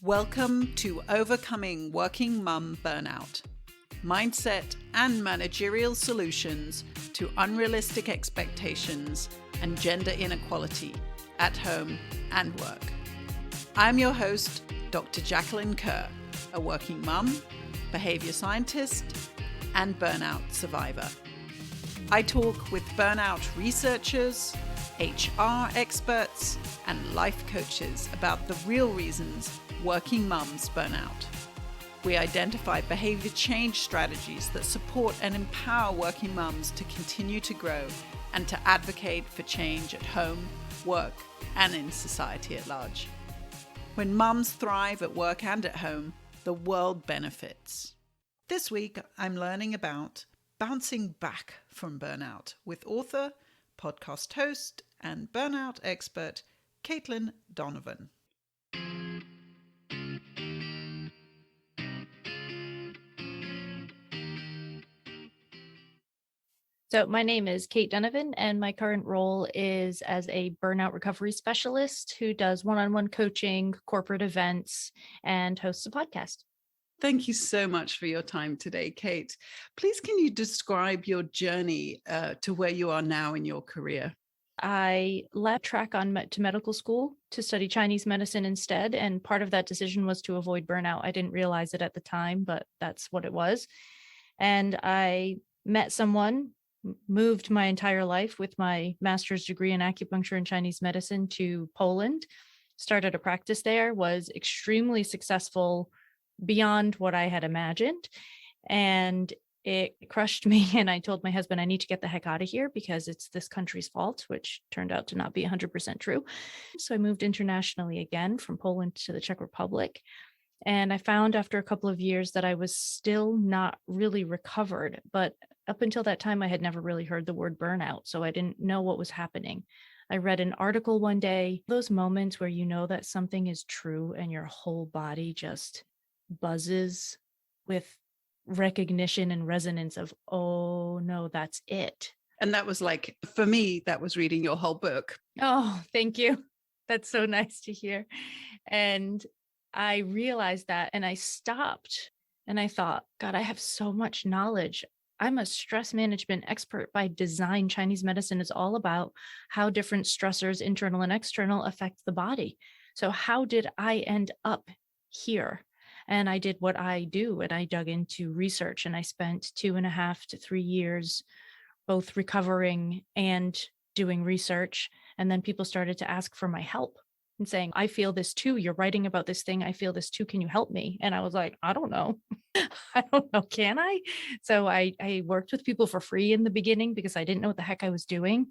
Welcome to Overcoming Working Mum Burnout, mindset and managerial solutions to unrealistic expectations and gender inequality at home and work. I'm your host, Dr. Jacqueline Kerr, a working mum, behavior scientist, and burnout survivor. I talk with burnout researchers, HR experts, and life coaches about the real reasons working mums burn out. We identify behavior change strategies that support and empower working mums to continue to grow and to advocate for change at home, work, and in society at large. When mums thrive at work and at home, the world benefits. This week, I'm learning about bouncing back from burnout with author, podcast host, and burnout expert Caitlin Donovan. So my name is Kate Donovan, and my current role is as a burnout recovery specialist who does one-on-one coaching, corporate events, and hosts a podcast. Thank you so much for your time today, Kate. Please, can you describe your journey to where you are now in your career? I left track to medical school to study Chinese medicine instead, and part of that decision was to avoid burnout. I didn't realize it at the time, but that's what it was. And I met someone, moved my entire life with my master's degree in acupuncture and Chinese medicine to Poland, started a practice there, was extremely successful beyond what I had imagined. And it crushed me. And I told my husband, I need to get the heck out of here because it's this country's fault, which turned out to not be 100% true. So I moved internationally again from Poland to the Czech Republic. And I found after a couple of years that I was still not really recovered. But up until that time, I had never really heard the word burnout. So I didn't know what was happening. I read an article one day, those moments where you know that something is true and your whole body just buzzes with recognition and resonance of, oh no, that's it. And that was like, for me, that was reading your whole book. Oh, thank you. That's so nice to hear. And I realized that and I stopped and I thought, God, I have so much knowledge. I'm a stress management expert by design. Chinese medicine is all about how different stressors, internal and external, affect the body. So how did I end up here? And I did what I do, and I dug into research, and I spent 2.5 to 3 years both recovering and doing research. And then people started to ask for my help and saying, I feel this too. You're writing about this thing. I feel this too. Can you help me? And I was like, I don't know. I don't know. Can I? So I worked with people for free in the beginning because I didn't know what the heck I was doing.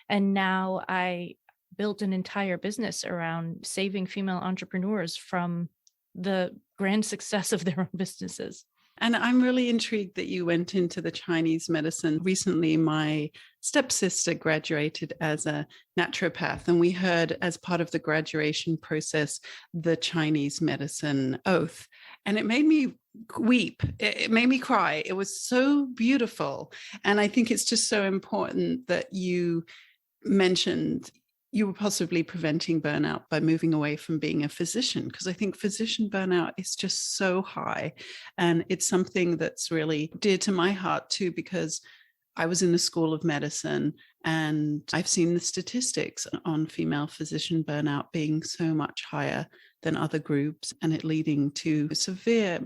And now I built an entire business around saving female entrepreneurs from the grand success of their own businesses. And I'm really intrigued that you went into the Chinese medicine. Recently, my stepsister graduated as a naturopath, and we heard as part of the graduation process, the Chinese medicine oath. And it made me weep. It made me cry. It was so beautiful. And I think it's just so important that you mentioned you were possibly preventing burnout by moving away from being a physician, because I think physician burnout is just so high. And it's something that's really dear to my heart too, because I was in the School of Medicine and I've seen the statistics on female physician burnout being so much higher than other groups, and it leading to severe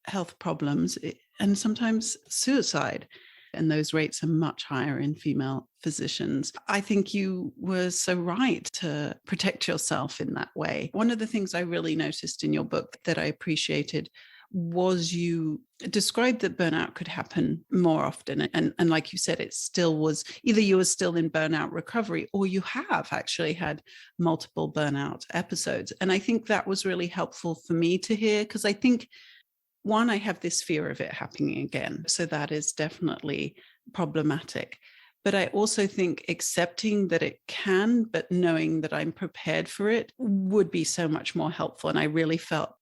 health problems and sometimes suicide. And those rates are much higher in female physicians. I think you were so right to protect yourself in that way. One of the things I really noticed in your book that I appreciated was you described that burnout could happen more often. And like you said, it still was either you were still in burnout recovery or you have actually had multiple burnout episodes. And I think that was really helpful for me to hear, because I think one, I have this fear of it happening again. So that is definitely problematic. But I also think accepting that it can, but knowing that I'm prepared for it would be so much more helpful. And I really felt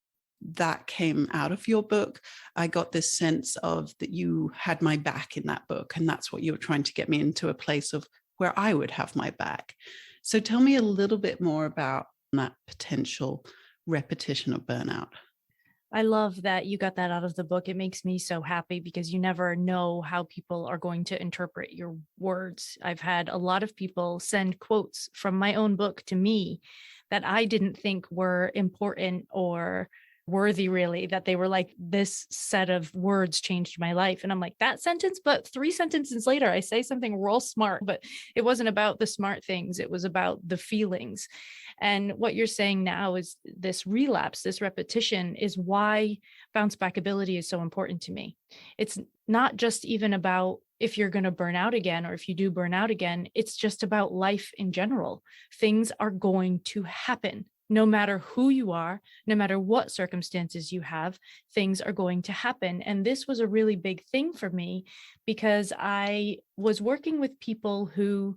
that came out of your book. I got this sense of that you had my back in that book. And that's what you were trying to get me into a place of where I would have my back. So tell me a little bit more about that potential repetition of burnout. I love that you got that out of the book. It makes me so happy because you never know how people are going to interpret your words. I've had a lot of people send quotes from my own book to me that I didn't think were important or worthy, really, that they were like, this set of words changed my life. And I'm like, that sentence, but 3 sentences later, I say something real smart, but it wasn't about the smart things. It was about the feelings. And what you're saying now is this relapse, this repetition is why bouncebackability is so important to me. It's not just even about if you're going to burn out again, or if you do burn out again, it's just about life in general. Things are going to happen. No matter who you are, no matter what circumstances you have, things are going to happen. And this was a really big thing for me because I was working with people who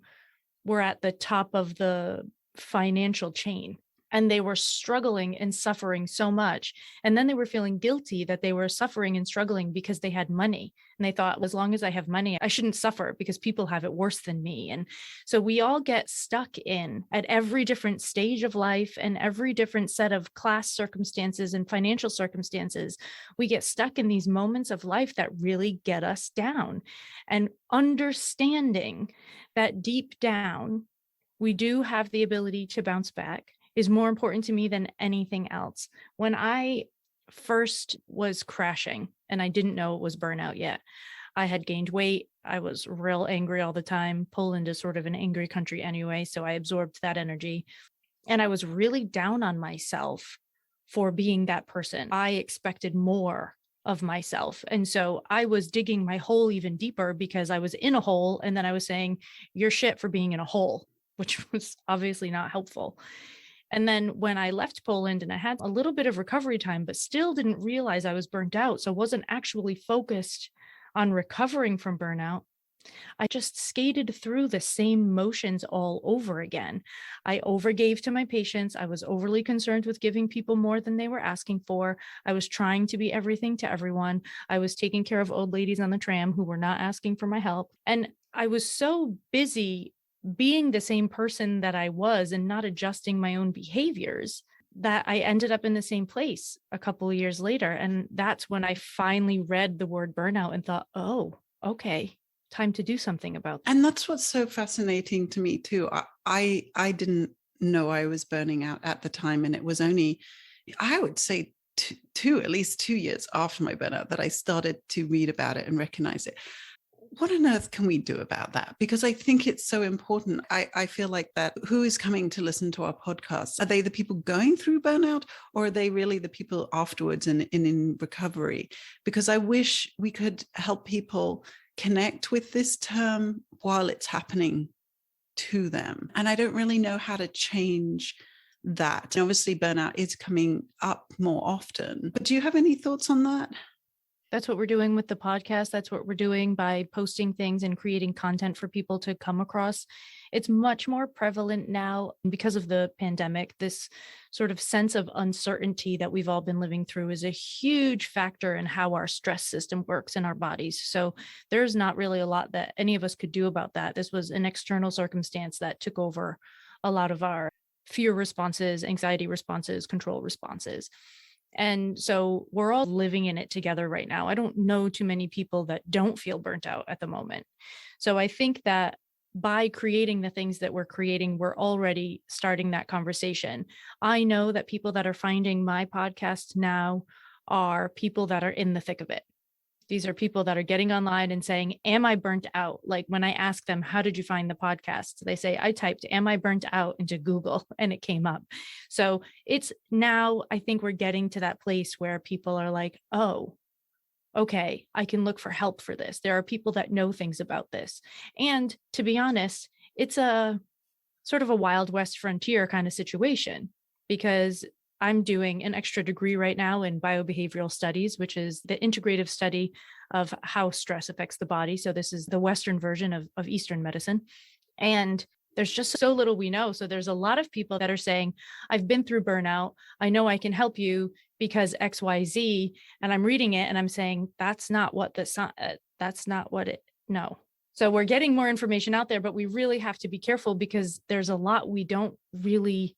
were at the top of the financial chain, and they were struggling and suffering so much. And then they were feeling guilty that they were suffering and struggling because they had money. And they thought, as long as I have money, I shouldn't suffer because people have it worse than me. And so we all get stuck in at every different stage of life and every different set of class circumstances and financial circumstances. We get stuck in these moments of life that really get us down. And understanding that deep down, we do have the ability to bounce back is more important to me than anything else. When I first was crashing and I didn't know it was burnout yet, I had gained weight. I was real angry all the time. Poland is sort of an angry country anyway, so I absorbed that energy. And I was really down on myself for being that person. I expected more of myself. And so I was digging my hole even deeper because I was in a hole. And then I was saying, you're shit for being in a hole, which was obviously not helpful. And then when I left Poland and I had a little bit of recovery time, but still didn't realize I was burnt out, so wasn't actually focused on recovering from burnout, I just skated through the same motions all over again. I overgave to my patients. I was overly concerned with giving people more than they were asking for. I was trying to be everything to everyone. I was taking care of old ladies on the tram who were not asking for my help. And I was so busy being the same person that I was and not adjusting my own behaviors that I ended up in the same place a couple of years later. And that's when I finally read the word burnout and thought, oh, okay, time to do something about that. And that's what's so fascinating to me too. I didn't know I was burning out at the time. And it was only, I would say, at least 2 years after my burnout that I started to read about it and recognize it. What on earth can we do about that? Because I think it's so important. I feel like that who is coming to listen to our podcast? Are they the people going through burnout, or are they really the people afterwards and in recovery? Because I wish we could help people connect with this term while it's happening to them. And I don't really know how to change that. And obviously, burnout is coming up more often. But do you have any thoughts on that? That's what we're doing with the podcast. That's what we're doing by posting things and creating content for people to come across. It's much more prevalent now because of the pandemic. This sort of sense of uncertainty that we've all been living through is a huge factor in how our stress system works in our bodies. So there's not really a lot that any of us could do about that. This was an external circumstance that took over a lot of our fear responses, anxiety responses, control responses. And so we're all living in it together right now. I don't know too many people that don't feel burnt out at the moment. So I think that by creating the things that we're creating, we're already starting that conversation. I know that people that are finding my podcast now are people that are in the thick of it. These are people that are getting online and saying, am I burnt out? Like when I ask them, how did you find the podcast? They say, I typed, am I burnt out into Google and it came up. So it's now, I think we're getting to that place where people are like, oh, okay, I can look for help for this. There are people that know things about this. And to be honest, it's a sort of a Wild West frontier kind of situation because I'm doing an extra degree right now in biobehavioral studies, which is the integrative study of how stress affects the body. So this is the Western version of Eastern medicine. And there's just so little we know. So there's a lot of people that are saying, I've been through burnout. I know I can help you because X, Y, Z. And I'm reading it and I'm saying, that's not what no. So we're getting more information out there, but we really have to be careful because there's a lot we don't really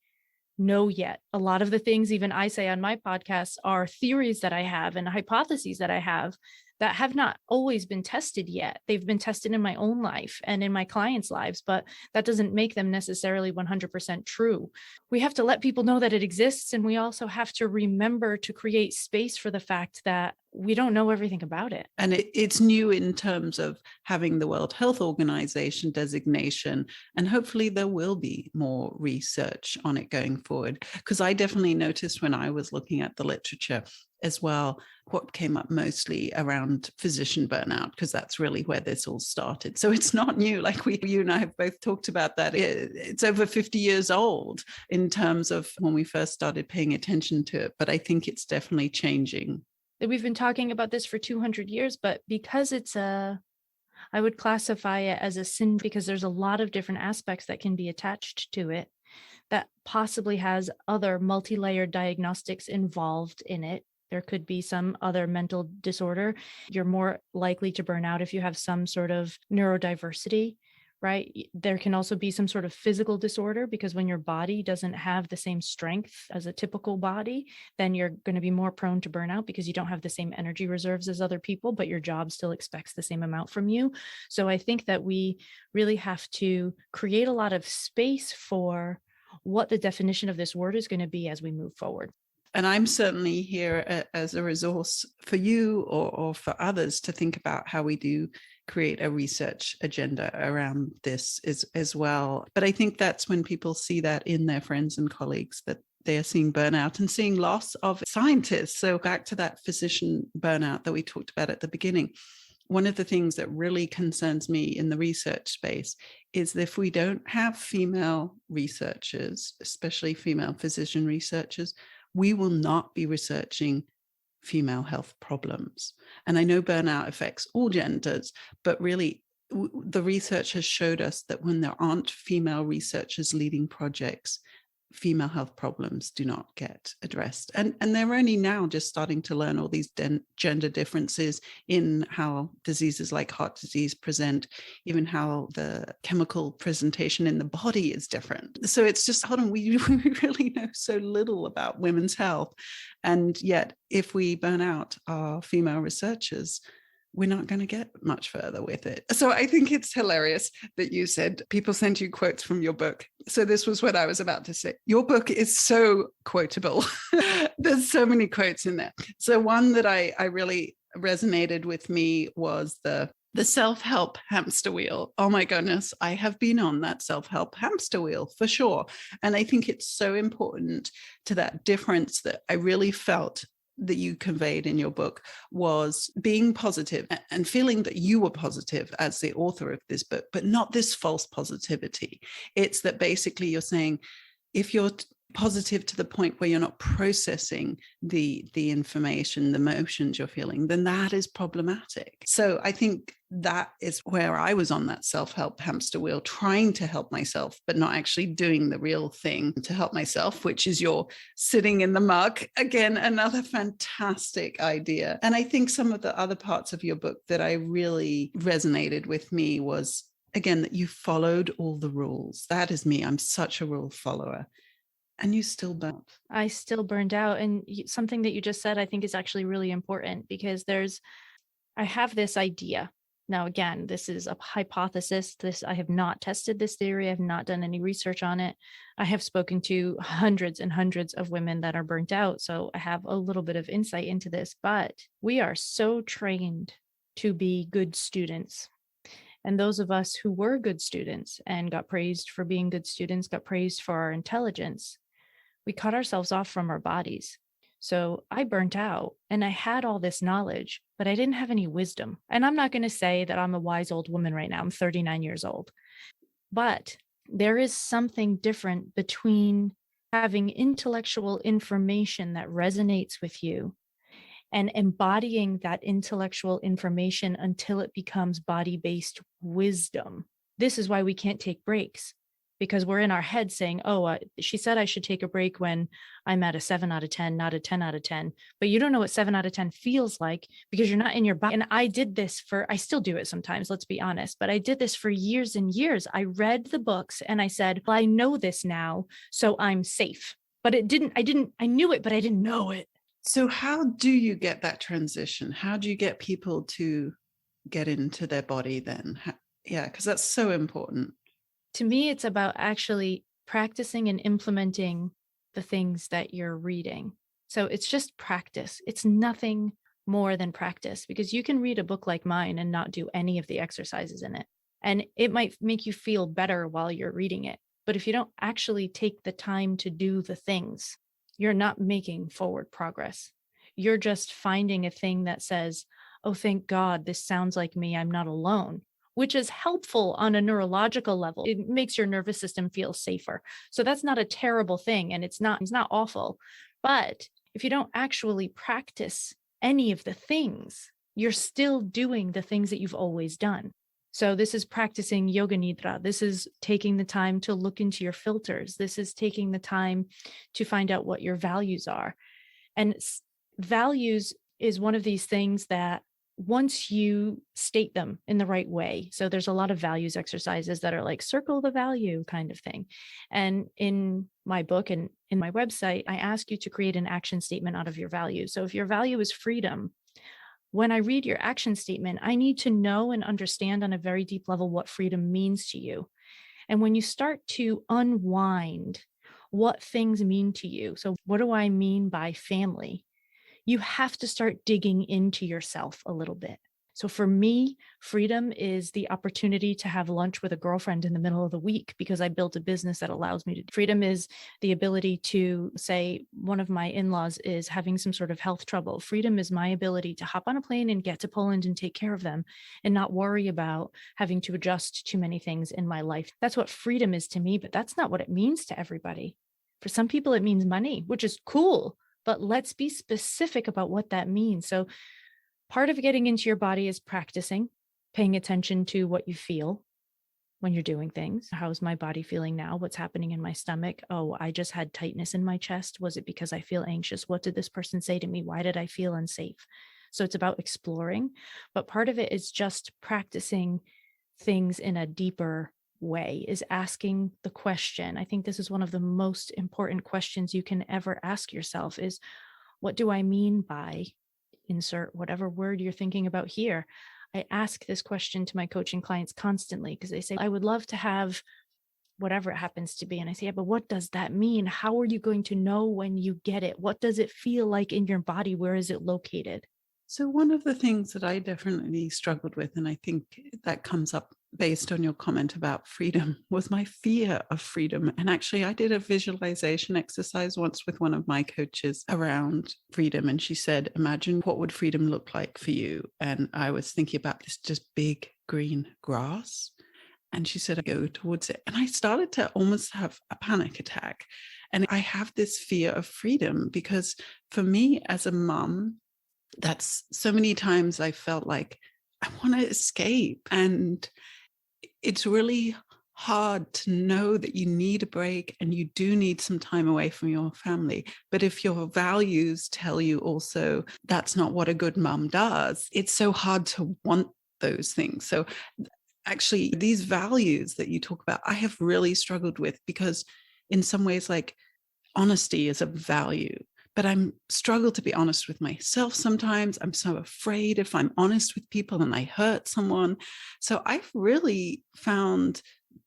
know yet. A lot of the things even I say on my podcast are theories that I have and hypotheses that I have that have not always been tested yet. They've been tested in my own life and in my clients' lives, but that doesn't make them necessarily 100% true. We have to let people know that it exists, and we also have to remember to create space for the fact that we don't know everything about it. And it's new in terms of having the World Health Organization designation, and hopefully there will be more research on it going forward. Because I definitely noticed when I was looking at the literature as well, what came up mostly around physician burnout, because that's really where this all started. So it's not new. Like you and I have both talked about that. It's over 50 years old in terms of when we first started paying attention to it. But I think it's definitely changing. We've been talking about this for 200 years, but because I would classify it as a sin because there's a lot of different aspects that can be attached to it that possibly has other multi-layered diagnostics involved in it. There could be some other mental disorder. You're more likely to burn out if you have some sort of neurodiversity, right? There can also be some sort of physical disorder, because when your body doesn't have the same strength as a typical body, then you're going to be more prone to burnout because you don't have the same energy reserves as other people, but your job still expects the same amount from you. So I think that we really have to create a lot of space for what the definition of this word is going to be as we move forward. And I'm certainly here as a resource for you or for others to think about how we do create a research agenda around this as well. But I think that's when people see that in their friends and colleagues, that they are seeing burnout and seeing loss of scientists. So back to that physician burnout that we talked about at the beginning. One of the things that really concerns me in the research space is that if we don't have female researchers, especially female physician researchers, we will not be researching female health problems. And I know burnout affects all genders, but really the research has showed us that when there aren't female researchers leading projects, female health problems do not get addressed. And they're only now just starting to learn all these gender differences in how diseases like heart disease present, even how the chemical presentation in the body is different. So it's just, hold on, we really know so little about women's health. And yet, if we burn out our female researchers, we're not going to get much further with it. So I think it's hilarious that you said people send you quotes from your book. So this was what I was about to say. Your book is so quotable. There's so many quotes in there. So one that I really resonated with me was the self-help hamster wheel. Oh my goodness, I have been on that self-help hamster wheel for sure. And I think it's so important to that difference that I really felt that you conveyed in your book was being positive and feeling that you were positive as the author of this book, but not this false positivity. It's that basically you're saying, if you're positive to the point where you're not processing the information, the emotions you're feeling, then that is problematic. So I think that is where I was on that self-help hamster wheel, trying to help myself, but not actually doing the real thing to help myself, which is your sitting in the muck. Again, another fantastic idea. And I think some of the other parts of your book that I really resonated with me was, again, that you followed all the rules. That is me. I'm such a rule follower. And you still burnt. I still burned out. And something that you just said, I think is actually really important, because I have this idea. Now, again, this is a hypothesis. I have not tested this theory. I have not done any research on it. I have spoken to hundreds and hundreds of women that are burnt out. So I have a little bit of insight into this, but we are so trained to be good students. And those of us who were good students and got praised for being good students, got praised for our intelligence, we cut ourselves off from our bodies. So I burnt out and I had all this knowledge, but I didn't have any wisdom. And I'm not going to say that I'm a wise old woman right now. I'm 39 years old. But there is something different between having intellectual information that resonates with you and embodying that intellectual information until it becomes body-based wisdom. This is why we can't take breaks, because we're in our head saying, she said I should take a break when I'm at a 7 out of 10, not a 10 out of 10. But you don't know what 7 out of 10 feels like because you're not in your body. And I did this I still do it sometimes, let's be honest, but I did this for years and years. I read the books and I said, well, I know this now, so I'm safe. but I knew it, but I didn't know it. So how do you get that transition? How do you get people to get into their body then? Yeah, because that's so important. To me, it's about actually practicing and implementing the things that you're reading. So it's just practice. It's nothing more than practice, because you can read a book like mine and not do any of the exercises in it. And it might make you feel better while you're reading it. But if you don't actually take the time to do the things, you're not making forward progress. You're just finding a thing that says, oh, thank God, this sounds like me. I'm not alone, which is helpful on a neurological level. It makes your nervous system feel safer. So that's not a terrible thing. And it's not awful. But if you don't actually practice any of the things, you're still doing the things that you've always done. So this is practicing yoga nidra. This is taking the time to look into your filters. This is taking the time to find out what your values are. And values is one of these things that once you state them in the right way, so there's a lot of values exercises that are like circle the value kind of thing. And in my book and in my website, I ask you to create an action statement out of your value. So if your value is freedom, when I read your action statement, I need to know and understand on a very deep level what freedom means to you. And when you start to unwind what things mean to you, so what do I mean by family? You have to start digging into yourself a little bit. So for me, freedom is the opportunity to have lunch with a girlfriend in the middle of the week because I built a business that allows me to. Freedom is the ability to say one of my in-laws is having some sort of health trouble. Freedom is my ability to hop on a plane and get to Poland and take care of them and not worry about having to adjust too many things in my life. That's what freedom is to me, but that's not what it means to everybody. For some people, it means money, which is cool, but let's be specific about what that means. So part of getting into your body is practicing, paying attention to what you feel when you're doing things. How's my body feeling now? What's happening in my stomach? Oh, I just had tightness in my chest. Was it because I feel anxious? What did this person say to me? Why did I feel unsafe? So it's about exploring, but part of it is just practicing things in a deeper way, is asking the question. I think this is one of the most important questions you can ever ask yourself is, what do I mean by insert whatever word you're thinking about here? I ask this question to my coaching clients constantly because they say, I would love to have whatever it happens to be. And I say, yeah, but what does that mean? How are you going to know when you get it? What does it feel like in your body? Where is it located? So one of the things that I definitely struggled with, and I think that comes up based on your comment about freedom, was my fear of freedom. And actually, I did a visualization exercise once with one of my coaches around freedom. And she said, imagine what would freedom look like for you? And I was thinking about this just big green grass. And she said, go towards it. And I started to almost have a panic attack. And I have this fear of freedom because for me as a mom, that's so many times I felt like I want to escape. And it's really hard to know that you need a break and you do need some time away from your family. But if your values tell you also that's not what a good mom does, it's so hard to want those things. So actually, these values that you talk about, I have really struggled with because in some ways, like honesty is a value. But I'm struggle to be honest with myself sometimes. I'm so afraid if I'm honest with people and I hurt someone. So I've really found,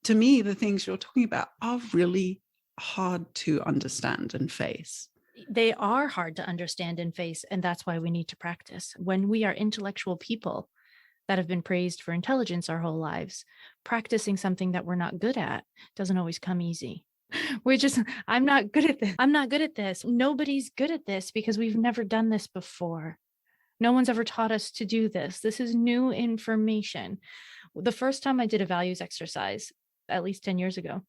to me, the things you're talking about are really hard to understand and face. They are hard to understand and face, and that's why we need to practice. When we are intellectual people that have been praised for intelligence our whole lives, practicing something that we're not good at doesn't always come easy. I'm not good at this. I'm not good at this. Nobody's good at this because we've never done this before. No one's ever taught us to do this. This is new information. The first time I did a values exercise, at least 10 years ago,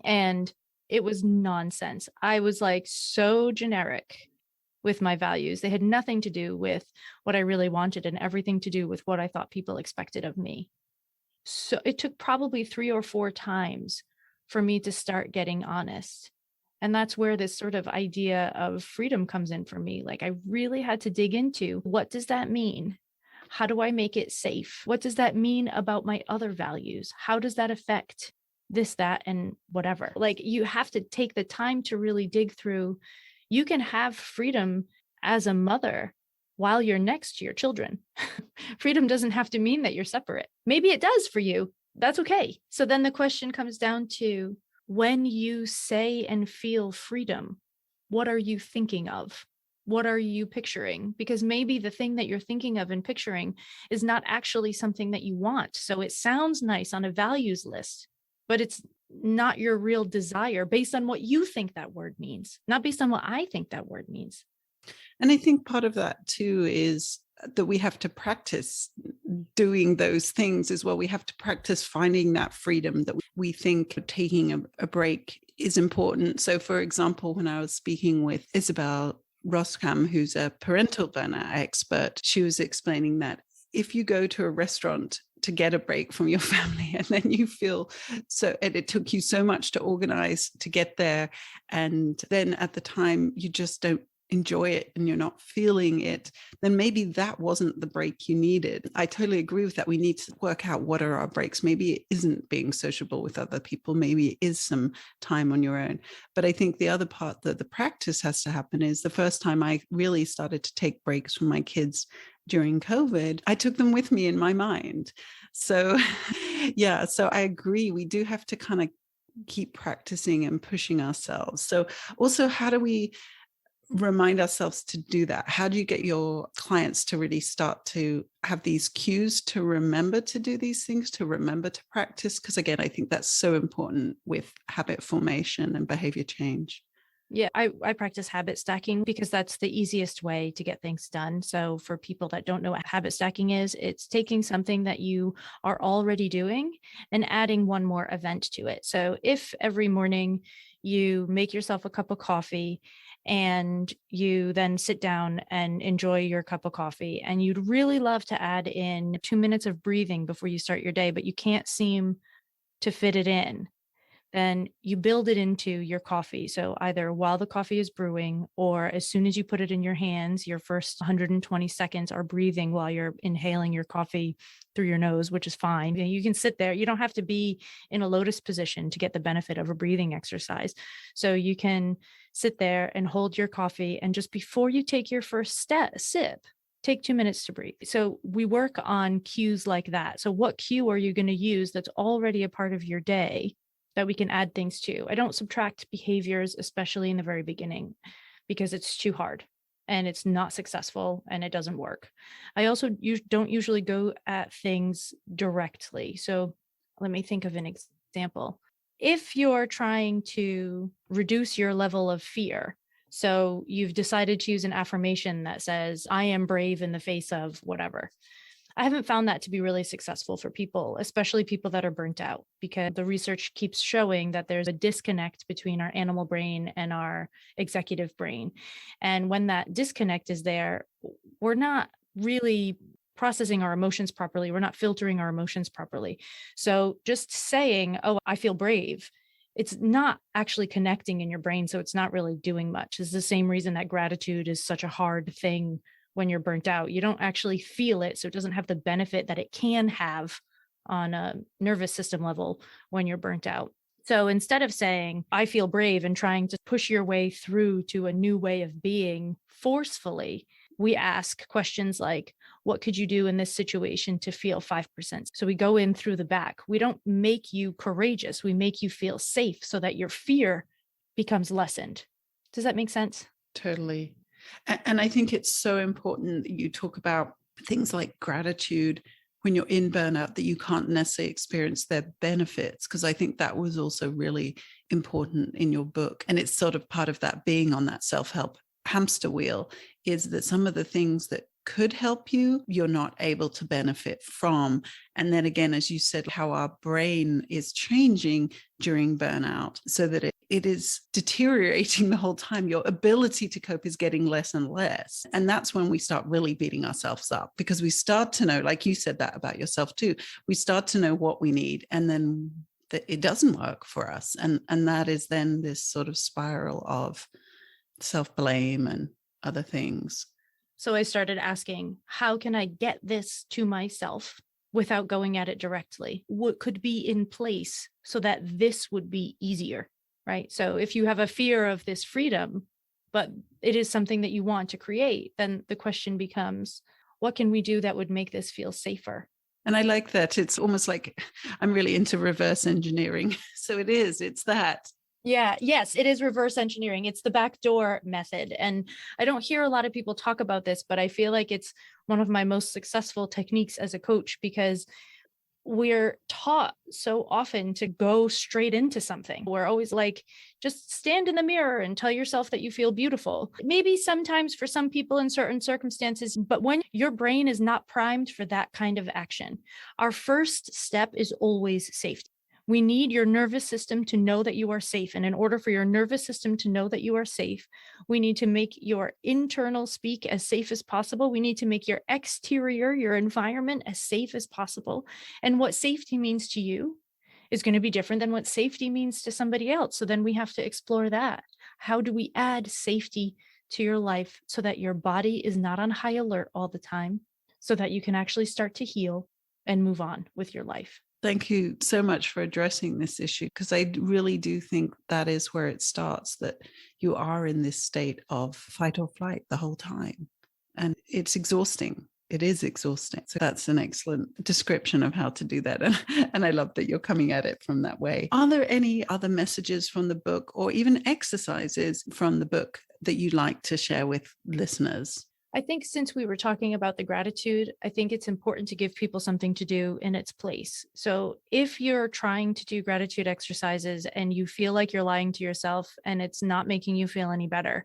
and it was nonsense. I was like so generic with my values. They had nothing to do with what I really wanted and everything to do with what I thought people expected of me. So it took probably 3 or 4 times for me to start getting honest. And that's where this sort of idea of freedom comes in for me. Like I really had to dig into, what does that mean? How do I make it safe? What does that mean about my other values? How does that affect this, that, and whatever. Like, you have to take the time to really dig through. You can have freedom as a mother while you're next to your children. Freedom doesn't have to mean that you're separate. Maybe it does for you. That's okay. So then the question comes down to, when you say and feel freedom, what are you thinking of? What are you picturing? Because maybe the thing that you're thinking of and picturing is not actually something that you want. So it sounds nice on a values list, but it's not your real desire based on what you think that word means, not based on what I think that word means. And I think part of that too is that we have to practice doing those things as well. We have to practice finding that freedom that we think taking a break is important. So, for example, when I was speaking with Isabel Roskam, who's a parental burnout expert, she was explaining that if you go to a restaurant to get a break from your family and then you feel so, and it took you so much to organize to get there, and then at the time you just don't enjoy it and you're not feeling it, then maybe that wasn't the break you needed. I totally agree with that. We need to work out what are our breaks. Maybe it isn't being sociable with other people. Maybe it is some time on your own. But I think the other part that the practice has to happen is the first time I really started to take breaks from my kids during COVID, I took them with me in my mind. So yeah, so I agree. We do have to kind of keep practicing and pushing ourselves. So also, how do we remind ourselves to do that? How do you get your clients to really start to have these cues to remember to do these things, to remember to practice? Because again, I think that's so important with habit formation and behavior change. Yeah, I practice habit stacking because that's the easiest way to get things done. So for people that don't know what habit stacking is, it's taking something that you are already doing and adding one more event to it. So if every morning you make yourself a cup of coffee and you then sit down and enjoy your cup of coffee, and you'd really love to add in 2 minutes of breathing before you start your day, but you can't seem to fit it in, then you build it into your coffee. So either while the coffee is brewing or as soon as you put it in your hands, your first 120 seconds are breathing while you're inhaling your coffee through your nose, which is fine. You can sit there. You don't have to be in a lotus position to get the benefit of a breathing exercise. So you can sit there and hold your coffee, and just before you take your first sip, take 2 minutes to breathe. So we work on cues like that. So what cue are you going to use that's already a part of your day that we can add things to? I don't subtract behaviors, especially in the very beginning, because it's too hard and it's not successful and it doesn't work. I also don't usually go at things directly. So let me think of an example. If you're trying to reduce your level of fear, so you've decided to use an affirmation that says, I am brave in the face of whatever. I haven't found that to be really successful for people, especially people that are burnt out, because the research keeps showing that there's a disconnect between our animal brain and our executive brain. And when that disconnect is there, we're not really processing our emotions properly. We're not filtering our emotions properly. So just saying, oh, I feel brave, it's not actually connecting in your brain. So it's not really doing much. It's the same reason that gratitude is such a hard thing when you're burnt out. You don't actually feel it, so it doesn't have the benefit that it can have on a nervous system level when you're burnt out. So instead of saying, I feel brave, and trying to push your way through to a new way of being forcefully, we ask questions like, what could you do in this situation to feel 5%? So we go in through the back. We don't make you courageous. We make you feel safe so that your fear becomes lessened. Does that make sense? Totally. And I think it's so important that you talk about things like gratitude when you're in burnout, that you can't necessarily experience their benefits, because I think that was also really important in your book. And it's sort of part of that being on that self-help hamster wheel, is that some of the things that could help you, you're not able to benefit from. And then again, as you said, how our brain is changing during burnout so that it is deteriorating the whole time. Your ability to cope is getting less and less. And that's when we start really beating ourselves up, because we start to know, like you said that about yourself too, we start to know what we need, and then it doesn't work for us. And that is then this sort of spiral of self-blame and other things. So I started asking, how can I get this to myself without going at it directly? What could be in place so that this would be easier, right? So if you have a fear of this freedom, but it is something that you want to create, then the question becomes, what can we do that would make this feel safer? And I like that. It's almost like I'm really into reverse engineering. So it's that. Yeah, yes, it is reverse engineering. It's the backdoor method. And I don't hear a lot of people talk about this, but I feel like it's one of my most successful techniques as a coach, because we're taught so often to go straight into something. We're always like, just stand in the mirror and tell yourself that you feel beautiful. Maybe sometimes for some people in certain circumstances, but when your brain is not primed for that kind of action, our first step is always safety. We need your nervous system to know that you are safe. And in order for your nervous system to know that you are safe, we need to make your internal speak as safe as possible. We need to make your exterior, your environment, as safe as possible. And what safety means to you is going to be different than what safety means to somebody else. So then we have to explore that. How do we add safety to your life so that your body is not on high alert all the time, so that you can actually start to heal and move on with your life? Thank you so much for addressing this issue, because I really do think that is where it starts, that you are in this state of fight or flight the whole time. And it's exhausting. It is exhausting. So that's an excellent description of how to do that. And I love that you're coming at it from that way. Are there any other messages from the book, or even exercises from the book, that you'd like to share with listeners? I think since we were talking about the gratitude, I think it's important to give people something to do in its place. So if you're trying to do gratitude exercises and you feel like you're lying to yourself and it's not making you feel any better,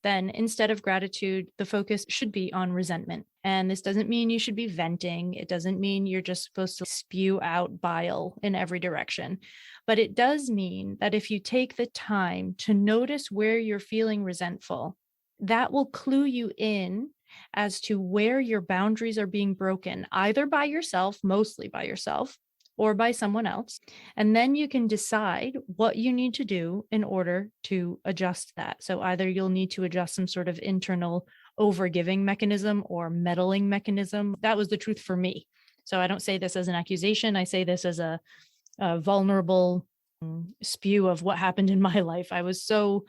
then instead of gratitude, the focus should be on resentment. And this doesn't mean you should be venting. It doesn't mean you're just supposed to spew out bile in every direction. But it does mean that if you take the time to notice where you're feeling resentful, that will clue you in as to where your boundaries are being broken, either by yourself, mostly by yourself, or by someone else. And then you can decide what you need to do in order to adjust that. So either you'll need to adjust some sort of internal overgiving mechanism or meddling mechanism. That was the truth for me. So I don't say this as an accusation. I say this as a vulnerable spew of what happened in my life. I was so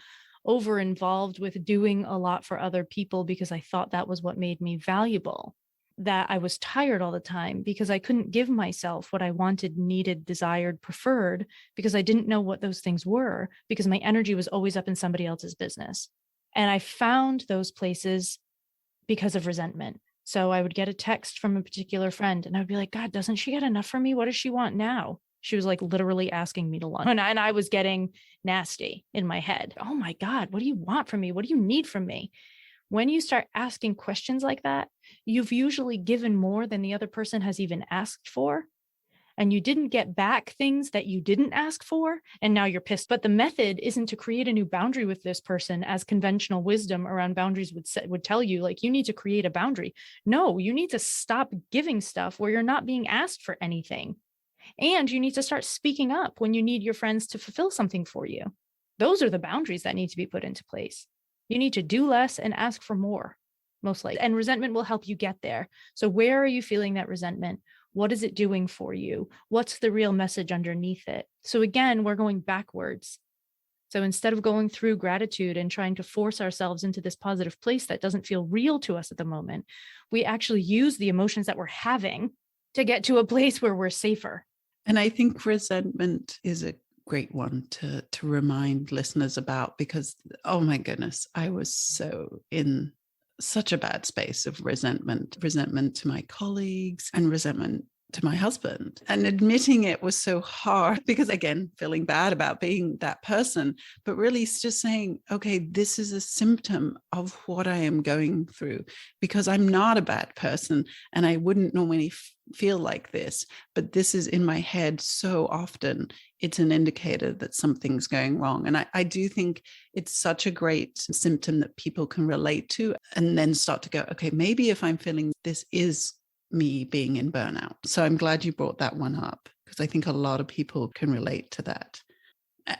over involved with doing a lot for other people because I thought that was what made me valuable, that I was tired all the time because I couldn't give myself what I wanted, needed, desired, preferred, because I didn't know what those things were, because my energy was always up in somebody else's business. And I found those places because of resentment. So I would get a text from a particular friend and I would be like, God, doesn't she get enough from me? What does she want now? She was like literally asking me to lunch. And I was getting nasty in my head. Oh my God, what do you want from me? What do you need from me? When you start asking questions like that, you've usually given more than the other person has even asked for. And you didn't get back things that you didn't ask for. And now you're pissed. But the method isn't to create a new boundary with this person, as conventional wisdom around boundaries would tell you, like, you need to create a boundary. No, you need to stop giving stuff where you're not being asked for anything. And you need to start speaking up when you need your friends to fulfill something for you. Those are the boundaries that need to be put into place. You need to do less and ask for more, most likely. And resentment will help you get there. So where are you feeling that resentment? What is it doing for you? What's the real message underneath it? So again, we're going backwards. So instead of going through gratitude and trying to force ourselves into this positive place that doesn't feel real to us at the moment, we actually use the emotions that we're having to get to a place where we're safer. And I think resentment is a great one to remind listeners about, because, oh my goodness, I was so in such a bad space of resentment to my colleagues and resentment to my husband. And admitting it was so hard because, again, feeling bad about being that person, but really just saying, okay, this is a symptom of what I am going through, because I'm not a bad person and I wouldn't normally feel like this, but this is in my head so often. It's an indicator that something's going wrong. And I do think it's such a great symptom that people can relate to, and then start to go, okay, maybe if I'm feeling this is me being in burnout. So I'm glad you brought that one up, because I think a lot of people can relate to that.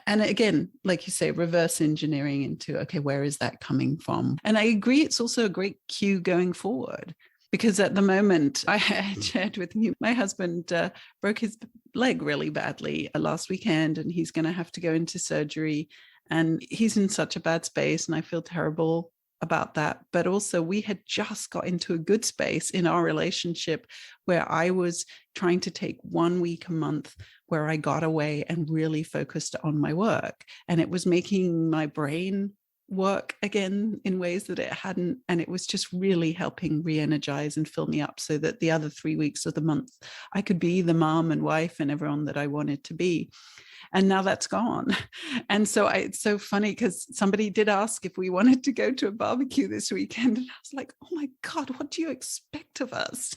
And again, like you say, reverse engineering into, okay, where is that coming from? And I agree, it's also a great cue going forward. Because at the moment, I had shared with you, my husband broke his leg really badly last weekend, and he's going to have to go into surgery. And he's in such a bad space, and I feel terrible about that. But also, we had just got into a good space in our relationship where I was trying to take 1 week a month where I got away and really focused on my work. And it was making my brain work again in ways that it hadn't, and it was just really helping re-energize and fill me up so that the other 3 weeks of the month I could be the mom and wife and everyone that I wanted to be. And now that's gone. And so it's so funny because somebody did ask if we wanted to go to a barbecue this weekend, and I was like, oh my God, what do you expect of us?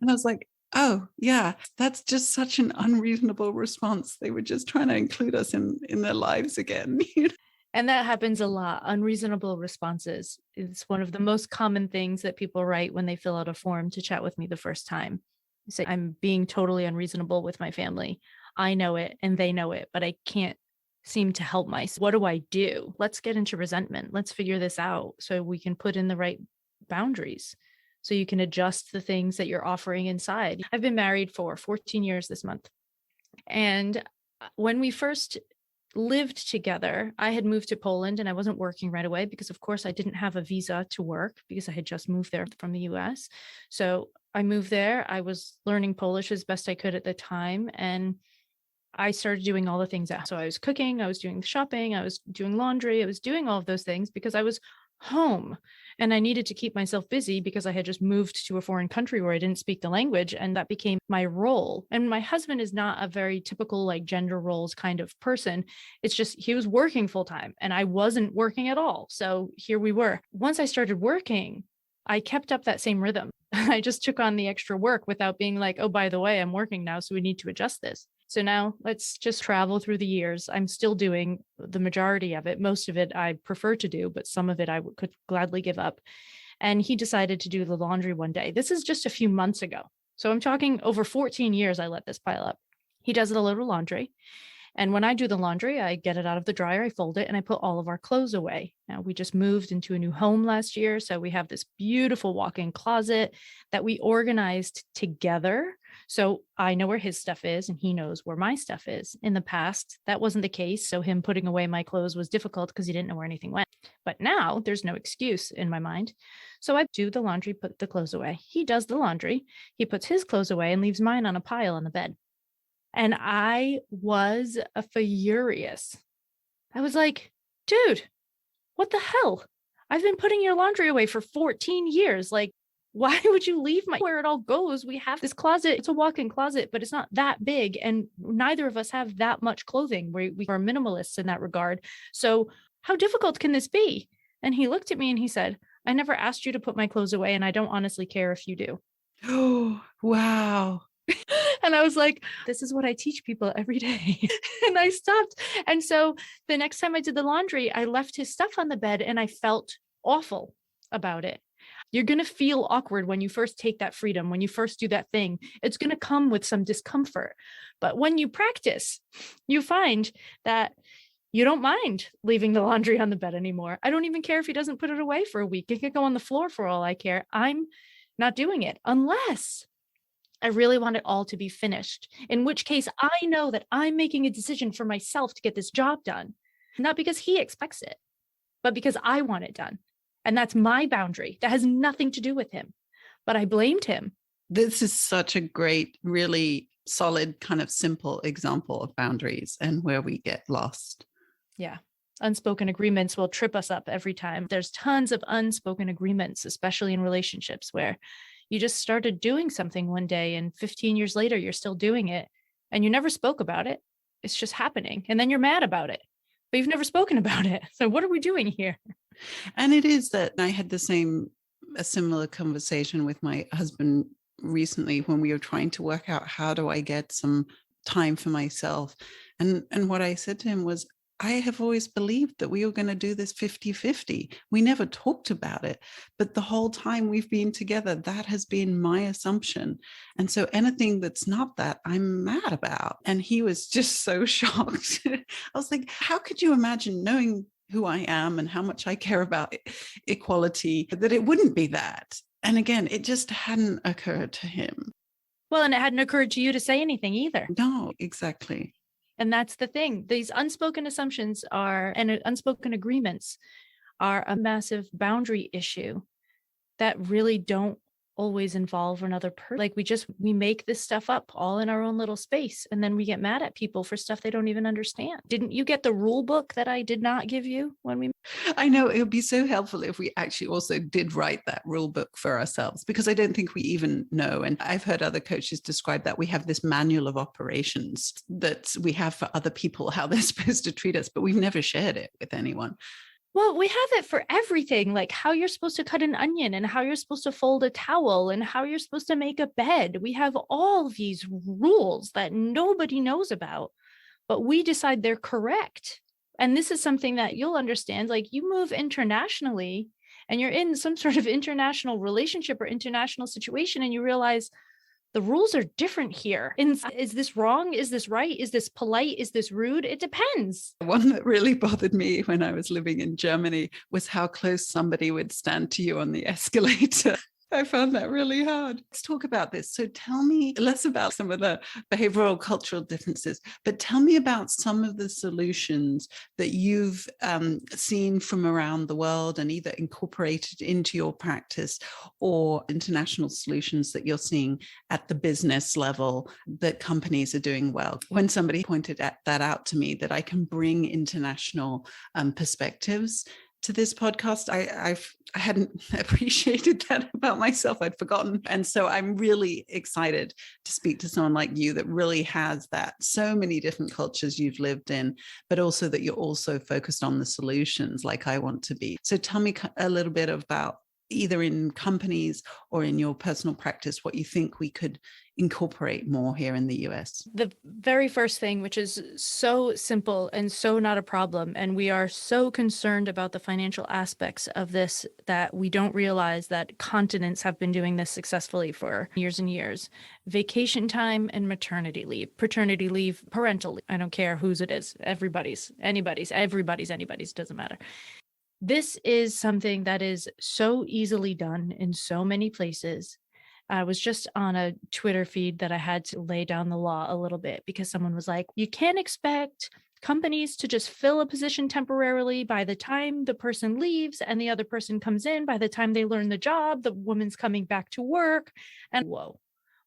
And I was like, oh yeah, that's just such an unreasonable response. They were just trying to include us in their lives again. And that happens a lot. Unreasonable responses is one of the most common things that people write when they fill out a form to chat with me the first time. They say, I'm being totally unreasonable with my family. I know it and they know it, but I can't seem to help myself. What do I do? Let's get into resentment. Let's figure this out so we can put in the right boundaries, so you can adjust the things that you're offering inside. I've been married for 14 years this month. And when we first lived together, I had moved to Poland and I wasn't working right away because, of course, I didn't have a visa to work because I had just moved there from the US. So I moved there. I was learning Polish as best I could at the time. And I started doing all the things. So I was cooking, I was doing the shopping, I was doing laundry, I was doing all of those things because I was home and I needed to keep myself busy because I had just moved to a foreign country where I didn't speak the language, and that became my role. And my husband is not a very typical like gender roles kind of person. It's just he was working full time and I wasn't working at all. So here we were. Once I started working, I kept up that same rhythm. I just took on the extra work without being like, oh, by the way, I'm working now, so we need to adjust this. So now let's just travel through the years. I'm still doing the majority of it. Most of it I prefer to do, but some of it I could gladly give up. And he decided to do the laundry one day. This is just a few months ago. So I'm talking over 14 years I let this pile up. He does a load of laundry. And when I do the laundry, I get it out of the dryer, I fold it, and I put all of our clothes away. Now, we just moved into a new home last year. So we have this beautiful walk-in closet that we organized together. So I know where his stuff is and he knows where my stuff is. In the past, that wasn't the case. So him putting away my clothes was difficult because he didn't know where anything went. But now there's no excuse in my mind. So I do the laundry, put the clothes away. He does the laundry. He puts his clothes away and leaves mine on a pile on the bed. And I was furious. I was like, dude, what the hell? I've been putting your laundry away for 14 years. Like, why would you leave where it all goes? We have this closet. It's a walk-in closet, but it's not that big. And neither of us have that much clothing. We are minimalists in that regard. So how difficult can this be? And he looked at me and he said, I never asked you to put my clothes away, and I don't honestly care if you do. Oh, wow. And I was like, this is what I teach people every day. And I stopped. And so the next time I did the laundry, I left his stuff on the bed and I felt awful about it. You're going to feel awkward when you first take that freedom, when you first do that thing. It's going to come with some discomfort. But when you practice, you find that you don't mind leaving the laundry on the bed anymore. I don't even care if he doesn't put it away for a week. It could go on the floor for all I care. I'm not doing it unless I really want it all to be finished, in which case I know that I'm making a decision for myself to get this job done, not because he expects it, but because I want it done. And that's my boundary. That has nothing to do with him, but I blamed him. This is such a great, really solid, kind of simple example of boundaries and where we get lost. Yeah. Unspoken agreements will trip us up every time. There's tons of unspoken agreements, especially in relationships where you just started doing something one day and 15 years later, you're still doing it and you never spoke about it. It's just happening. And then you're mad about it, but you've never spoken about it. So what are we doing here? And it is that I had a similar conversation with my husband recently when we were trying to work out how do I get some time for myself. And what I said to him was, I have always believed that we were going to do this 50-50. We never talked about it, but the whole time we've been together, that has been my assumption. And so anything that's not that, I'm mad about. And he was just so shocked. I was like, how could you imagine, knowing who I am and how much I care about equality, that it wouldn't be that? And again, it just hadn't occurred to him. Well, and it hadn't occurred to you to say anything either. No, exactly. And that's the thing. These unspoken assumptions are, and unspoken agreements are a massive boundary issue that really don't always involve another person. Like we make this stuff up all in our own little space. And then we get mad at people for stuff they don't even understand. Didn't you get the rule book that I did not give you when we? I know it would be so helpful if we actually also did write that rule book for ourselves, because I don't think we even know. And I've heard other coaches describe that we have this manual of operations that we have for other people, how they're supposed to treat us, but we've never shared it with anyone. Well, we have it for everything, like how you're supposed to cut an onion and how you're supposed to fold a towel and how you're supposed to make a bed. We have all these rules that nobody knows about, but we decide they're correct. And this is something that you'll understand. Like you move internationally and you're in some sort of international relationship or international situation and you realize the rules are different here. Is this wrong? Is this right? Is this polite? Is this rude? It depends. One that really bothered me when I was living in Germany was how close somebody would stand to you on the escalator. I found that really hard. Let's talk about this. So tell me less about some of the behavioral cultural differences, but tell me about some of the solutions that you've seen from around the world and either incorporated into your practice or international solutions that you're seeing at the business level that companies are doing well. When somebody pointed that out to me, that I can bring international perspectives to this podcast, I hadn't appreciated that about myself. I'd forgotten. And so I'm really excited to speak to someone like you that really has that, so many different cultures you've lived in, but also that you're also focused on the solutions like I want to be. So tell me a little bit about either in companies or in your personal practice, what you think we could incorporate more here in the US. The very first thing, which is so simple and so not a problem, and we are so concerned about the financial aspects of this that we don't realize that continents have been doing this successfully for years and years. Vacation time and maternity leave, paternity leave, parental leave. I don't care whose it is. Everybody's, doesn't matter. This is something that is so easily done in so many places. I was just on a Twitter feed that I had to lay down the law a little bit because someone was like, you can't expect companies to just fill a position temporarily. By the time the person leaves and the other person comes in, by the time they learn the job, the woman's coming back to work. And whoa,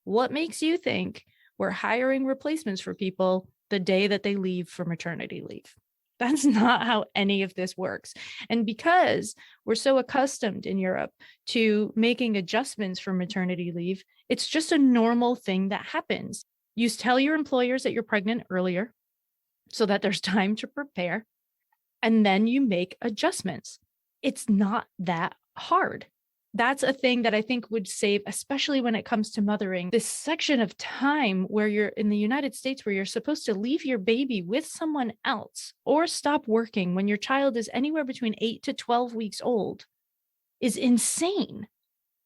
what makes you think we're hiring replacements for people the day that they leave for maternity leave? That's not how any of this works. And because we're so accustomed in Europe to making adjustments for maternity leave, it's just a normal thing that happens. You tell your employers that you're pregnant earlier so that there's time to prepare, and then you make adjustments. It's not that hard. That's a thing that I think would save, especially when it comes to mothering, this section of time where you're in the United States, where you're supposed to leave your baby with someone else or stop working when your child is anywhere between 8 to 12 weeks old is insane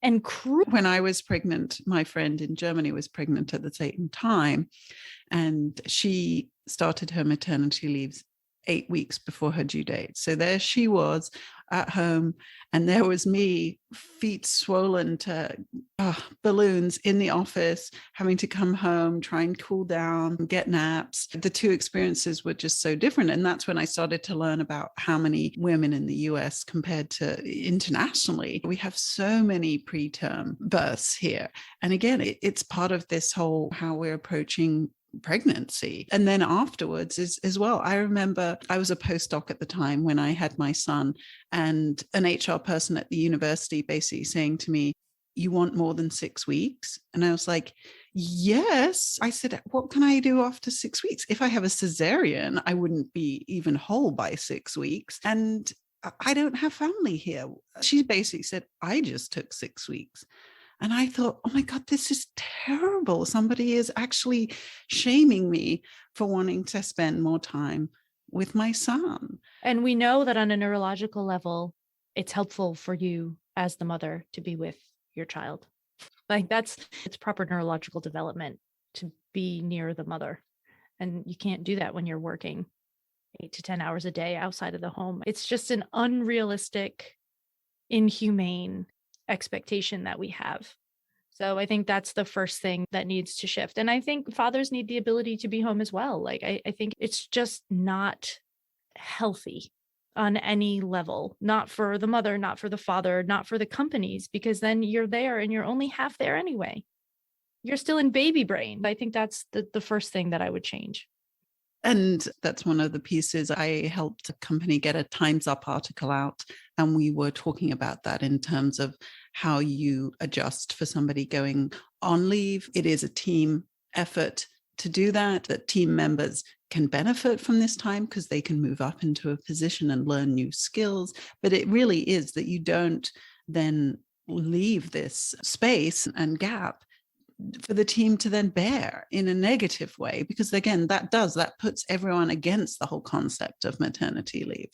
and cruel. When I was pregnant, my friend in Germany was pregnant at the same time, and she started her maternity leaves 8 weeks before her due date. So there she was at home, and there was me, feet swollen to balloons in the office, having to come home, try and cool down, get naps. The two experiences were just so different. And that's when I started to learn about how many women in the US compared to internationally. We have so many preterm births here. And again, it's part of this whole how we're approaching pregnancy. And then afterwards as well. I remember I was a postdoc at the time when I had my son, and an HR person at the university basically saying to me, you want more than 6 weeks? And I was like, yes. I said, what can I do after 6 weeks? If I have a cesarean, I wouldn't be even whole by 6 weeks. And I don't have family here. She basically said, I just took 6 weeks. And I thought, oh my God, this is terrible. Somebody is actually shaming me for wanting to spend more time with my son. And we know that on a neurological level, it's helpful for you as the mother to be with your child. Like it's proper neurological development to be near the mother. And you can't do that when you're working 8 to 10 hours a day outside of the home. It's just an unrealistic, inhumane expectation that we have. So I think that's the first thing that needs to shift. And I think fathers need the ability to be home as well. Like, I think it's just not healthy on any level, not for the mother, not for the father, not for the companies, because then you're there and you're only half there anyway. You're still in baby brain. I think that's the first thing that I would change. And that's one of the pieces. I helped a company get a Time's Up article out, and we were talking about that in terms of how you adjust for somebody going on leave. It is a team effort to do that team members can benefit from this time because they can move up into a position and learn new skills. But it really is that you don't then leave this space and gap for the team to then bear in a negative way, because again, that puts everyone against the whole concept of maternity leave.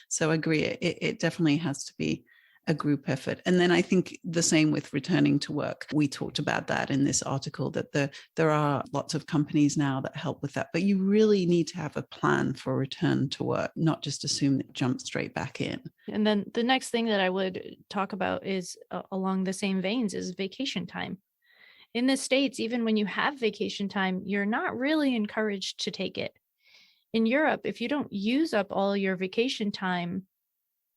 So I agree, it definitely has to be a group effort. And then I think the same with returning to work. We talked about that in this article, that there are lots of companies now that help with that, but you really need to have a plan for return to work, not just assume that jump straight back in. And then the next thing that I would talk about is along the same veins is vacation time. In the States, even when you have vacation time, you're not really encouraged to take it. In Europe, if you don't use up all your vacation time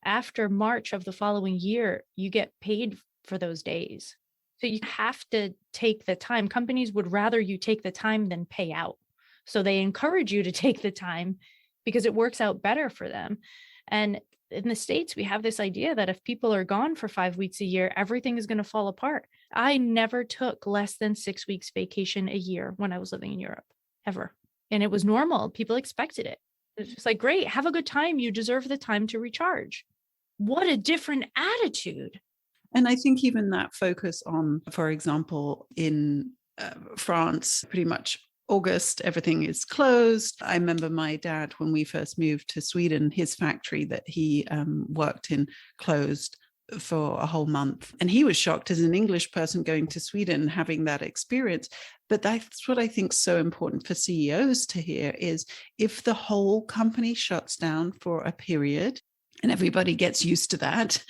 after March of the following year, you get paid for those days. So you have to take the time. Companies would rather you take the time than pay out. So they encourage you to take the time because it works out better for them. And in the States, we have this idea that if people are gone for 5 weeks a year, everything is going to fall apart. I never took less than 6 weeks vacation a year when I was living in Europe, ever. And it was normal. People expected it. It's just like, great, have a good time. You deserve the time to recharge. What a different attitude. And I think even that focus on, for example, in France, pretty much August, everything is closed. I remember my dad, when we first moved to Sweden, his factory that he worked in closed for a whole month. And he was shocked as an English person going to Sweden, having that experience. But that's what I think is so important for CEOs to hear is if the whole company shuts down for a period, and everybody gets used to that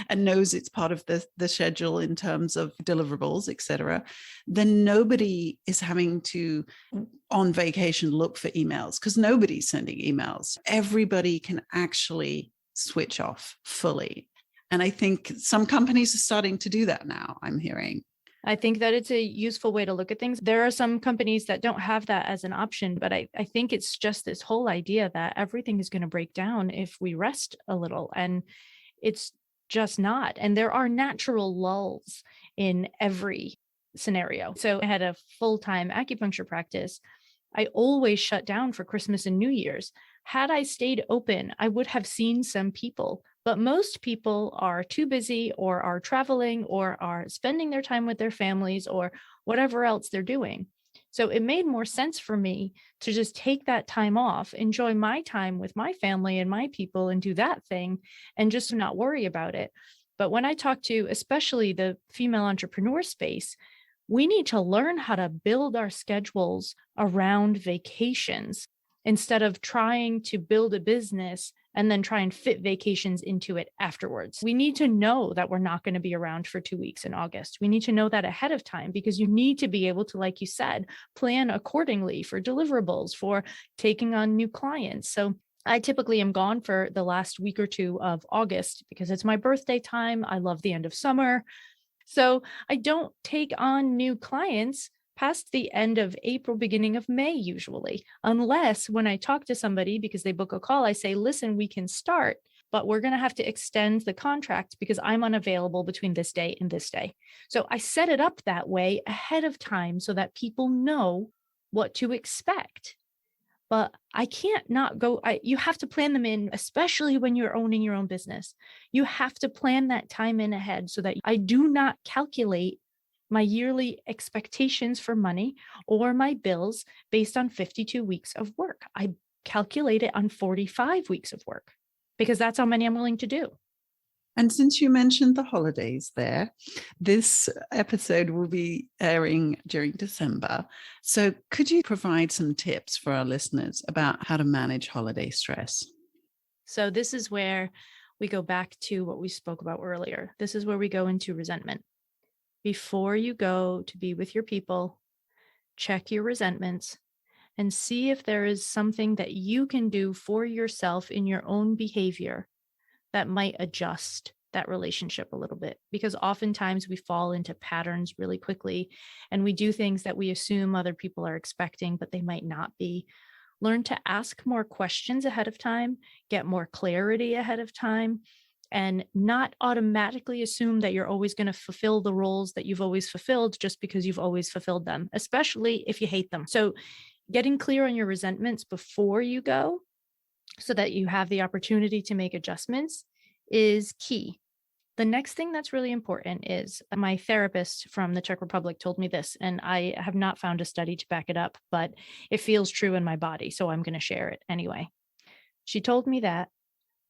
and knows it's part of the schedule in terms of deliverables, et cetera, then nobody is having to, on vacation, look for emails because nobody's sending emails. Everybody can actually switch off fully. And I think some companies are starting to do that now, I'm hearing. I think that it's a useful way to look at things. There are some companies that don't have that as an option, but I think it's just this whole idea that everything is going to break down if we rest a little, and it's just not. And there are natural lulls in every scenario. So I had a full-time acupuncture practice. I always shut down for Christmas and New Year's. Had I stayed open, I would have seen some people, but most people are too busy or are traveling or are spending their time with their families or whatever else they're doing. So it made more sense for me to just take that time off, enjoy my time with my family and my people and do that thing and just not worry about it. But when I talk to especially the female entrepreneur space, we need to learn how to build our schedules around vacations instead of trying to build a business and then try and fit vacations into it afterwards. We need to know that we're not going to be around for 2 weeks in August. We need to know that ahead of time because you need to be able to, like you said, plan accordingly for deliverables, for taking on new clients. So I typically am gone for the last week or two of August because it's my birthday time. I love the end of summer. So I don't take on new clients past the end of April, beginning of May, usually, unless when I talk to somebody because they book a call, I say, listen, we can start, but we're going to have to extend the contract because I'm unavailable between this day and this day. So I set it up that way ahead of time so that people know what to expect. But I can't not go. You have to plan them in, especially when you're owning your own business. You have to plan that time in ahead so that I do not calculate my yearly expectations for money or my bills based on 52 weeks of work. I calculate it on 45 weeks of work because that's how many I'm willing to do. And since you mentioned the holidays there, this episode will be airing during December. So could you provide some tips for our listeners about how to manage holiday stress? So this is where we go back to what we spoke about earlier. This is where we go into resentment. Before you go to be with your people, check your resentments and see if there is something that you can do for yourself in your own behavior that might adjust that relationship a little bit. Because oftentimes we fall into patterns really quickly and we do things that we assume other people are expecting, but they might not be. Learn to ask more questions ahead of time, get more clarity ahead of time, and not automatically assume that you're always going to fulfill the roles that you've always fulfilled just because you've always fulfilled them, especially if you hate them. So getting clear on your resentments before you go so that you have the opportunity to make adjustments is key. The next thing that's really important is my therapist from the Czech Republic told me this, and I have not found a study to back it up, but it feels true in my body, so I'm going to share it anyway. She told me that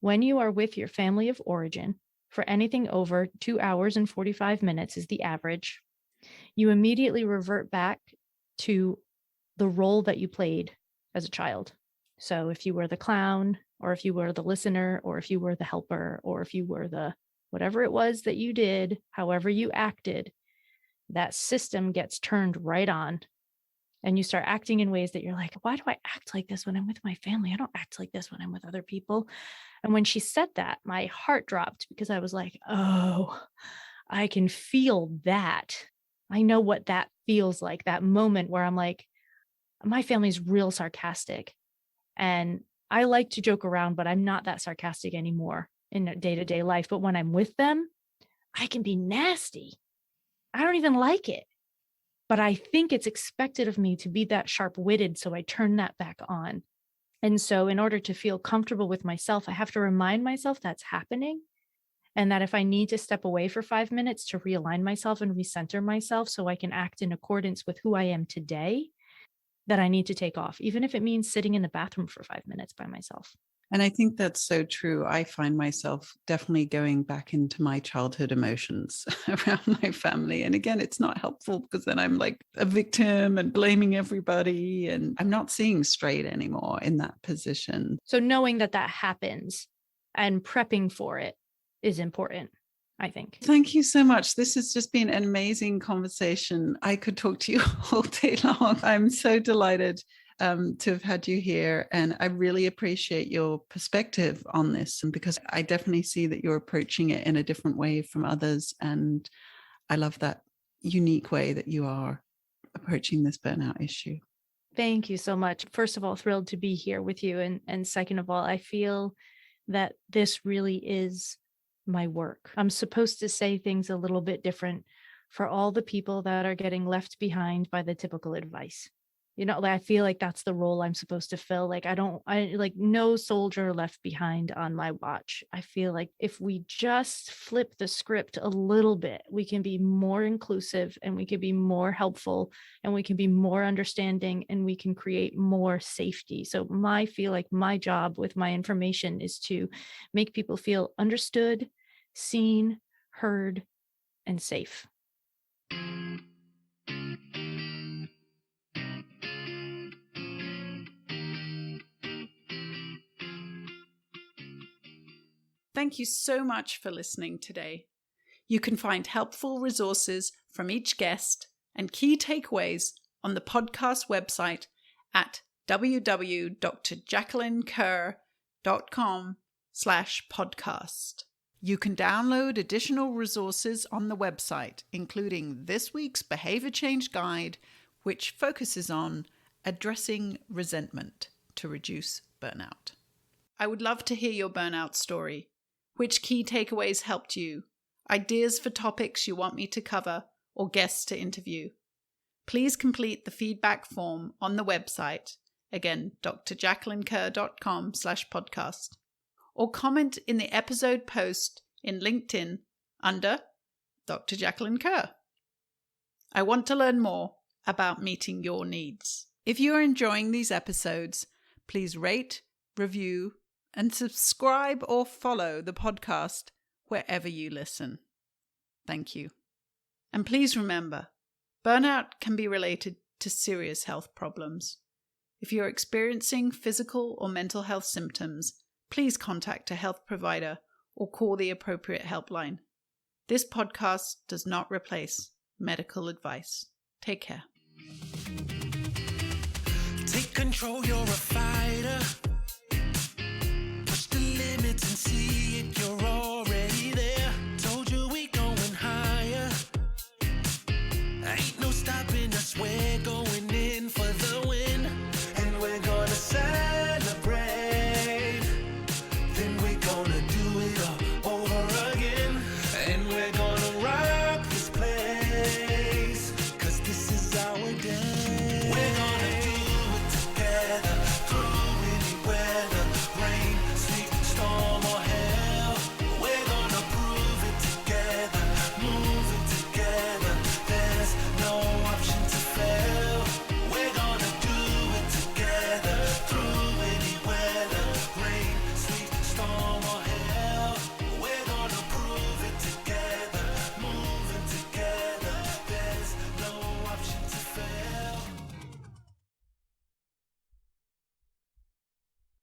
when you are with your family of origin for anything over 2 hours and 45 minutes is the average, you immediately revert back to the role that you played as a child. So if you were the clown, or if you were the listener, or if you were the helper, or if you were the whatever it was that you did, however you acted, that system gets turned right on. And you start acting in ways that you're like, why do I act like this when I'm with my family? I don't act like this when I'm with other people. And when she said that, my heart dropped because I was like, oh, I can feel that. I know what that feels like, that moment where I'm like, my family's real sarcastic. And I like to joke around, but I'm not that sarcastic anymore in day-to-day life. But when I'm with them, I can be nasty. I don't even like it. But I think it's expected of me to be that sharp-witted, so I turn that back on. And so in order to feel comfortable with myself, I have to remind myself that's happening. And that if I need to step away for 5 minutes to realign myself and recenter myself so I can act in accordance with who I am today, that I need to take off, even if it means sitting in the bathroom for 5 minutes by myself. And I think that's so true. I find myself definitely going back into my childhood emotions around my family. And again, it's not helpful because then I'm like a victim and blaming everybody. And I'm not seeing straight anymore in that position. So knowing that that happens and prepping for it is important, I think. Thank you so much. This has just been an amazing conversation. I could talk to you all day long. I'm so delighted to have had you here. And I really appreciate your perspective on this, and because I definitely see that you're approaching it in a different way from others. And I love that unique way that you are approaching this burnout issue. Thank you so much. First of all, thrilled to be here with you. And second of all, I feel that this really is my work. I'm supposed to say things a little bit different for all the people that are getting left behind by the typical advice. You know, I feel like that's the role I'm supposed to fill. Like, I like no soldier left behind on my watch. I feel like if we just flip the script a little bit, we can be more inclusive and we can be more helpful and we can be more understanding and we can create more safety. So I feel like my job with my information is to make people feel understood, seen, heard, and safe. Thank you so much for listening today. You can find helpful resources from each guest and key takeaways on the podcast website at www.jacquelinekerr.com/podcast. You can download additional resources on the website, including this week's Behavior Change Guide, which focuses on addressing resentment to reduce burnout. I would love to hear your burnout story. Which key takeaways helped you? Ideas for topics you want me to cover or guests to interview? Please complete the feedback form on the website, again, drjacquelinekerr.com/podcast, or comment in the episode post in LinkedIn under Dr. Jacqueline Kerr. I want to learn more about meeting your needs. If you are enjoying these episodes, please rate, review, and subscribe or follow the podcast wherever you listen. Thank you. And please remember, burnout can be related to serious health problems. If you're experiencing physical or mental health symptoms, please contact a health provider or call the appropriate helpline. This podcast does not replace medical advice. Take care. Take control, you're a fighter.